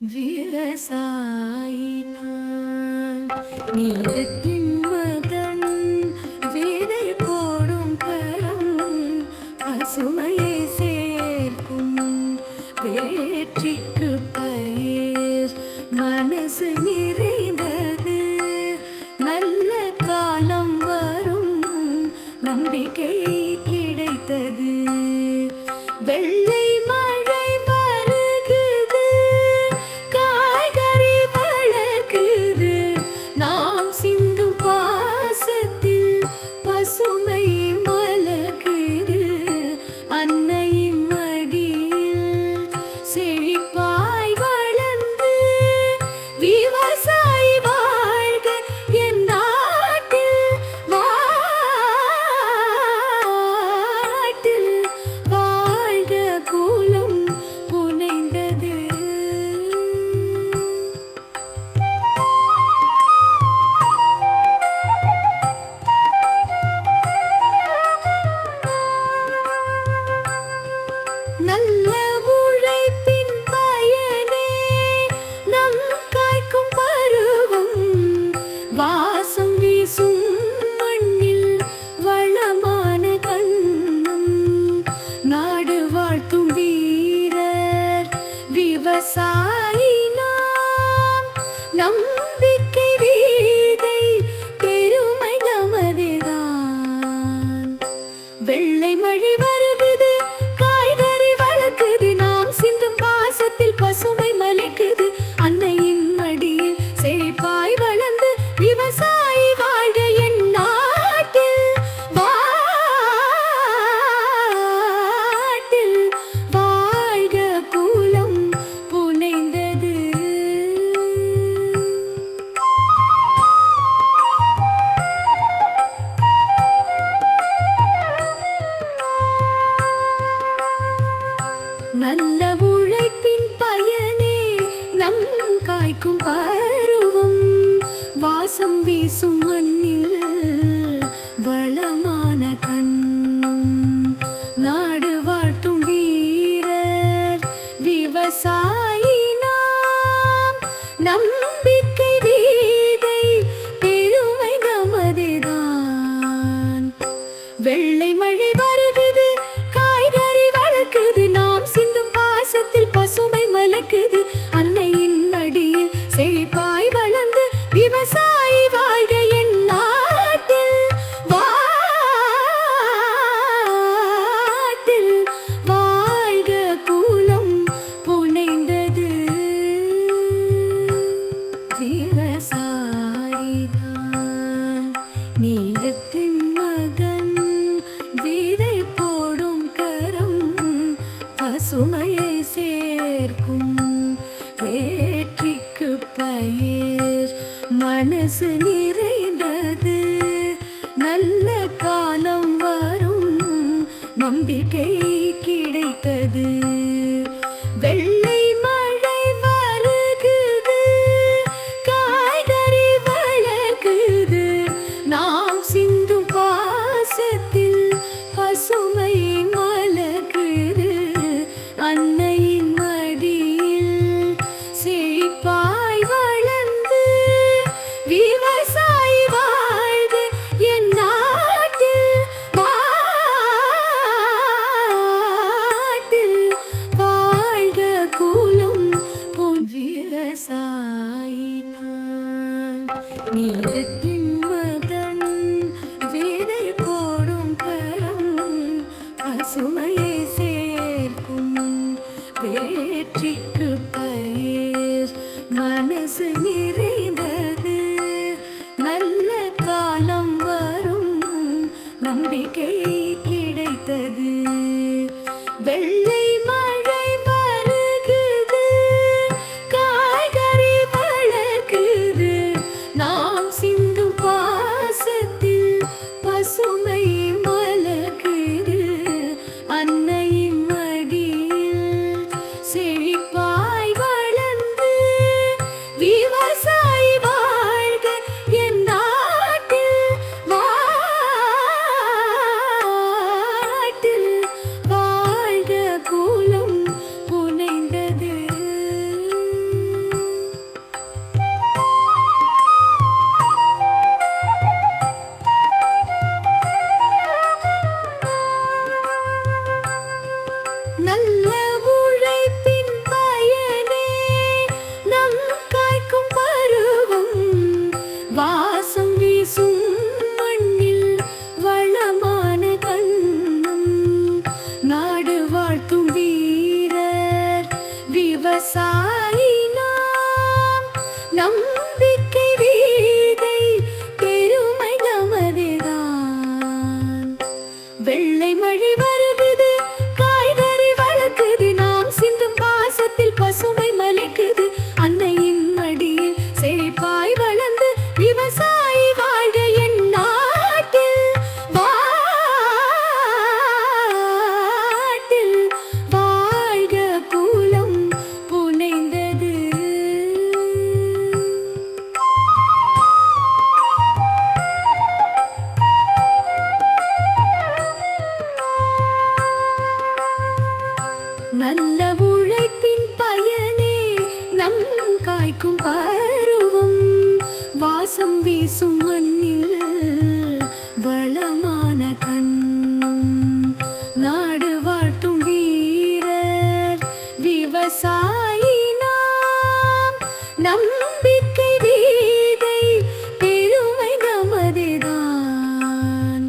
விவசாயினான் நீலத்தின் மகன் விதை போடும் கரம் பசுமையை சேர்க்கும் வேற்றிக்கு பயிர் மனசு நிறைந்தது நல்ல காலம் வரும் நம்பிக்கை கிடைத்தது வெள்ளை மழை வருகுது காய்கறி வளர்க்குது நாம் சிந்தும் பாசத்தில் பசுமை மலர்க்குது அன்னையின் மடியில் செழிப்பாய் வளர்ந்து விவசாயி வாழ்க என் நாட்டில் வாழ்க கூலம் புனைந்தது. நல்ல உழைப்பின் பயனே நம் காய்க்கும் பருவம் வாசம் வீசும் மண்ணில் வளமான கண்ணம் நாடு வாழ்த்தும் வீரர் விவசாயி நாம் நம்பிக்கை வீதை பெருமை நமதுதான் வெள்ளை மழை வருகுது காய்கறி வளர்க்குது நாம் சிந்தும் பாசத்தில் பசுமை மலைக்குது அன்னையின் மடியில் செழிப்பாய் வளர்ந்து விவசாயி வாழ்க என் நாட்டில் வாழ்க கூலம் புனைந்தது. நல்ல உழைப்பின் பயனே நம் காய்க்கும் பருவம் வாசம் வீசும் மண்ணில் வளமான கண்ணம் நாடு வாழ்த்தும் வீரர் விவசாயி நாம் நம்பிக்கை வீதை பெருமை நமதுதான் வெள்ளை மழை வருகுது காய்கறி வளர்க்குது நாம் சிந்தும் பாசத்தில் பசுமை மலக்குது அன்னையின் மடியில் செழிப்பாய் வளர்ந்து விவசாயி வாழ்க என் நாட்டில் வாழ்க கூலம் புனைந்தது. விவசாயிதான் நீலத்தின் மகன் விதை போடும் கரம் பசுமையை சேர்க்கும் வேற்றிக்கு பயிர் மனசு நிறைந்தது நல்ல காலம் வரும் நம்பிக்கை கிடைத்தது வெள்ளை மழை வருகுது காய்கறி வளர்க்குது நாம் சிந்தும் பாசத்தில் பசுமை மலர்க்குது அன்னையின் மடியில் செழிப்பாய் வளர்ந்து விவசாயி வாழ்க என் நாட்டில் வாழ்க கூலம் விவசாயி நான் நீலத்தின் மகன் விதை போடும் கரம் பசுமையை சேர்க்கும் வேற்றிக்கு பயிர் மனசு நிறைந்தது நல்ல காலம் வரும் நம்பிக்கை கிடைத்தது வெள்ளை மழை வருகுது காய்கறி வளர்க்குது நாம் சிந்தும் பாசத்தில் பசுமை மலர்க்குது அன்னையின் மடியில் செழிப்பாய் வளர்ந்து நம்பிக்கை வீதை பெருமை நமதுதான். வெள்ளை மழை வருகுது, காய்கறி வளர்க்குது, நாம் சிந்தும் பாசத்தில் பசுமை மலைக்குது. அன்னையின் மடியில் செழிப்பாய் வளர்ந்து விவசாயி வாழ்க என் நாட்டில். வாட்டில் வாழ்க குலம் புனைந்தது. நல்ல உழைப்பின் பயனே நம் காய்க்கும் பருவம். வாசம் வீசும் மண்ணில் வளமான கண். நாடு வாழ்த்தும் வீரர் விவசாயி நாம். நம்பிக்கை வீதை பெருமை நமதுதான்.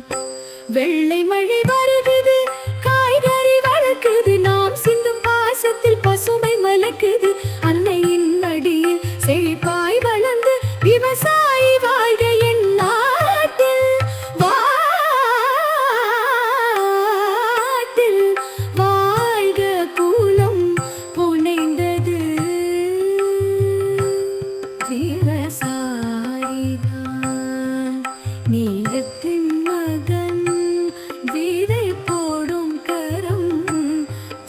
வெள்ளை மழை வருகுது, காய்கறி வளர்க்குது, நாம் சிந்தும் பாசத்தில் பசுமை மலக்குது. அன்னையின் மடியில் செழிப்பாய் வளர்ந்து விவசாயி வாழ்க என் நாட்டில். வாட்டில் வாழ்க குலம் புனைந்தது. விவசாயிதான் நீலத்தின் மகன், விதை போடும் கரம்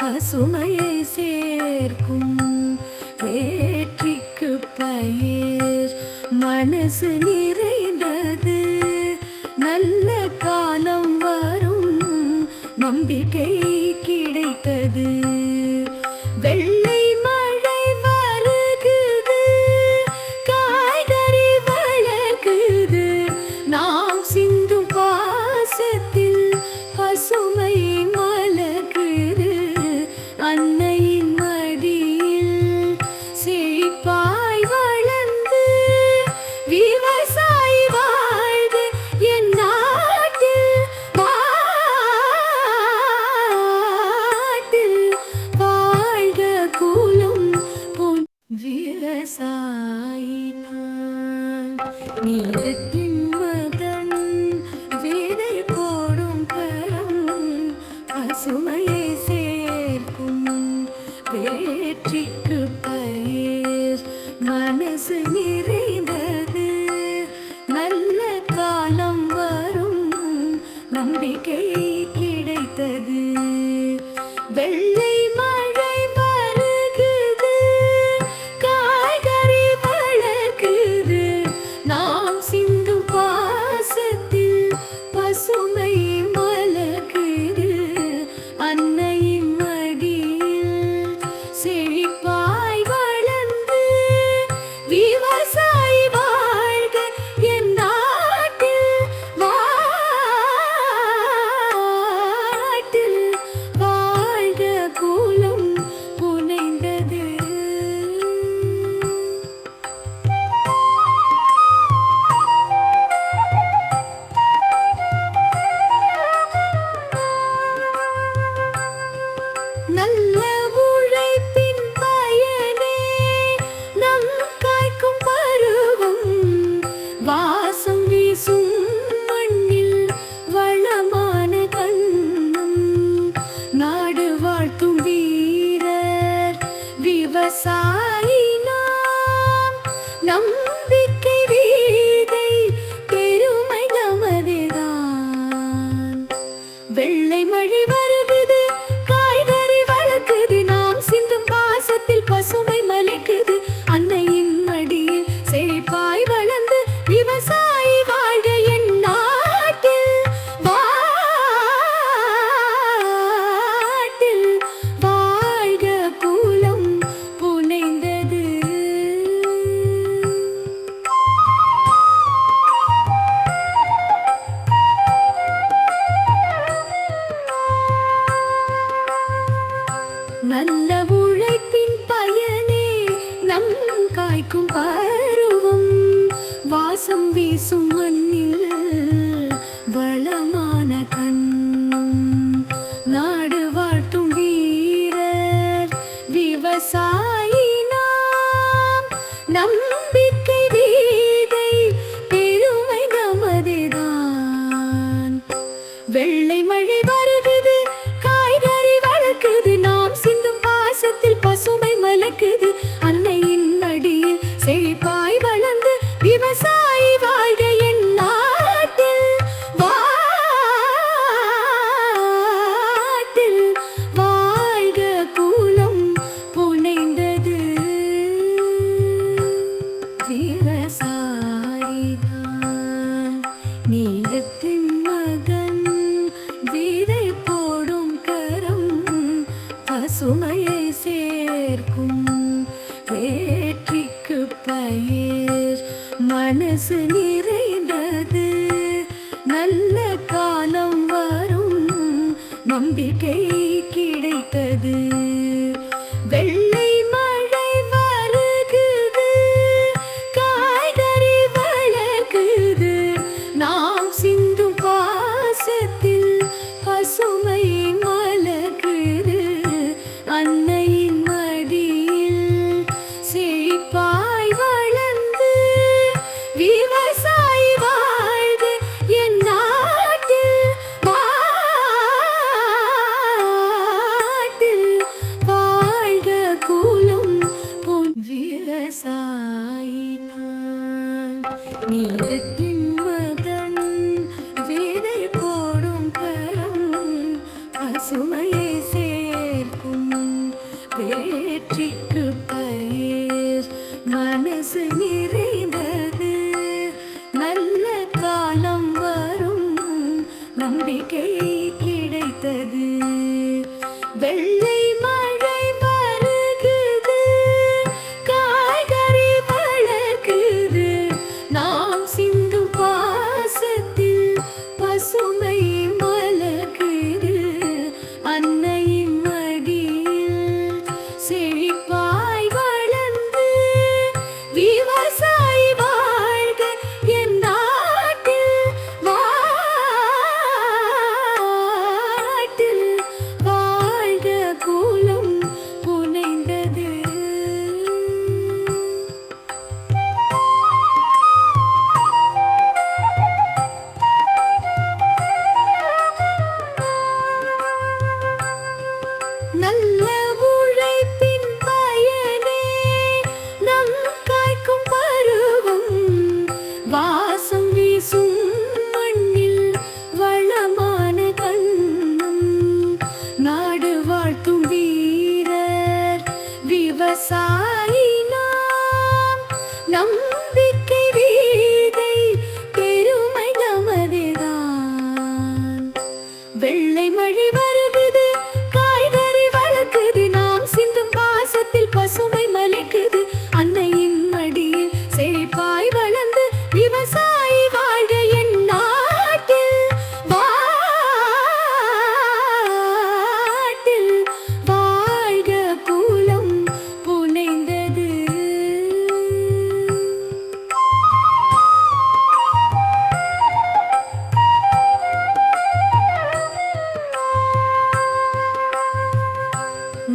பசுமையை சேர்க்கும். வேற்றிக்கு பயிர் மனசு நிறைந்தது. நல்ல காலம் வரும் நம்பிக்கை கிடைத்தது. வெள்ளை மழை வருகுது, காய்கறி வளர்க்குது, நாம் சிந்தும் பாசத்தில் பசுமை மலக்குது. அன்னையின் மடியில் செழிப்பாய் வளர்ந்து விவசாயி வாழ்க என் நாட்டில். வாட்டில் வாழ்க குலம் விவசாயி நான். நீலத்தின் மகன், விதை போடும் கரம் பசுமையை சேர்க்கும். வேற்றிக்கு பயிர் மனசு நிறைந்தது. நல்ல காலம் வரும் நம்பிக்கை கிடைத்தது. வெள்ளை மழை வருகுது, காய்கறி வளர்க்குது, நாம் சிந்தும் பாசத்தில் பசுமை மலக்குது. அன்னையின் மடியில் செழிப்பாய் வளர்ந்து விவசாயி வாழ்க என் நாட்டில். வாட்டில் வாழ்க குலம் புனைந்தது. நல்ல உழைப்பின் பயனே நம் காய்க்கும் பருவம். வாசம் வீசும் மண்ணில் வளமான கண்ணம். நாடு வாழ்த்தும் வீரர் விவசாயி நாம். நம்பிக்கை வீதை பெருமை நமதுதான். வெள்ளை மழை வருகுது, காய்கறி வளர்க்குது, நாம் சிந்தும் பாசத்தில் பசுமை மலைக்குது. அன்னையின் மடியில் செழிப்பாய் வளர்ந்து விவசாயி வாழ்க என் நாட்டில். வாட்டில் வாழ்க குலம் புனைந்தது. நல்ல உழைப்பின் பயனே நம் காய்க்கும் பருவம். வாசம் வீசும் மண்ணில் வளமான கண். நாடு வாழ்த்தும் வீரர் விவசாயி நாம். நம்பி வெற்றிக்கு பயிர் மனசு நிறைந்தது. நல்ல காலம் வரும் நம்பிக்கை கிடைத்தது. வெள்ளை மழை வருகுது, காய்கறி வளர்க்குது. நாம் சிந்தும் பாசத்தில் பசுமை மலர்க்குது. அன்னையின் மடியில் செழிப்பாய் வளர்ந்து விவசாயி வாழ்க என் நாட்டில். வாழ்க குலம் பொன் விவசாயி நான். நீலத்தின் மகன் விதை போடும் கரம் பசுமையை சேர்க்கும். வெற்றிக்கு பயிர் மனசு நிறைந்தது. நல்ல காலம் வரும் நம்பிக்கை கிடைத்தது. வெள்ளை மழை வருகுது, காய்கறி வளர்க்குது. நாம் சிந்தும் பாசத்தில் பசுமை மலர்க்குது. அன்னையின் மடியில் செழிப்பாய் வளர்ந்து விவசாயி வாழ்க என் நாட்டில். வாழ்க குலம் புனைந்தது. நல்ல உழைப்பின் பயனே நம் காய்க்கும் பருவம். வாசம் வீசும் மண்ணில் வளமான கண்ணம். நாடு வாழ்த்தும் வீரர் விவசாயி நாம். நம்பிக்கை வீதை பெருமை நமதுதான். வெள்ளை மழை வருகுது, காய்கறி வளர்க்குது. நாம் சிந்தும் பாசத்தில் பசுமை மலைக்குது. அன்னையின் மடியில் செழிப்பாய் வளர்ந்து விவசாயி வாழ்க என் நாட்டில். வாழ்க குலம் புனைந்தது.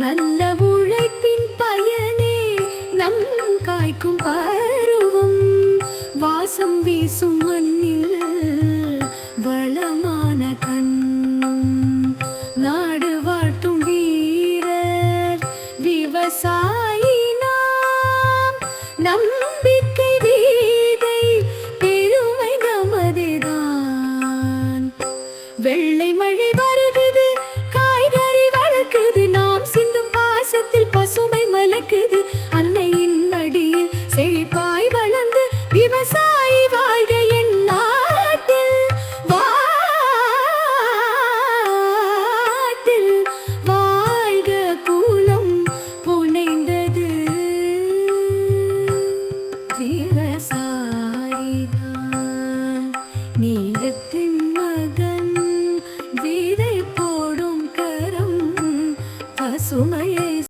நல்ல உழைப்பின் பயனே நம் காய்க்கும் பருவம். வாசம் வீசும் மண்ணில் வளமான கண்ணம். நாடு வாழ்த்தும் வீரர் விவசாயி நாம். நம்பிக்கை வீதை பெருமை நமதுதான். வெள்ளை மழை வருகுது, காய்கறி வளர்க்குது. நாம் சிந்தும் பாசத்தில் பசுமை மலக்குது. அன்னையின் மடியில் செழிப்பாய் வளர்ந்து விவசாயி வாழ்க என் நாட்டில். வாழ்க குலம் புனைந்தது. விவசாயி நான். நீலத்தின் மகன் விதை போடும் கரம் பசுமை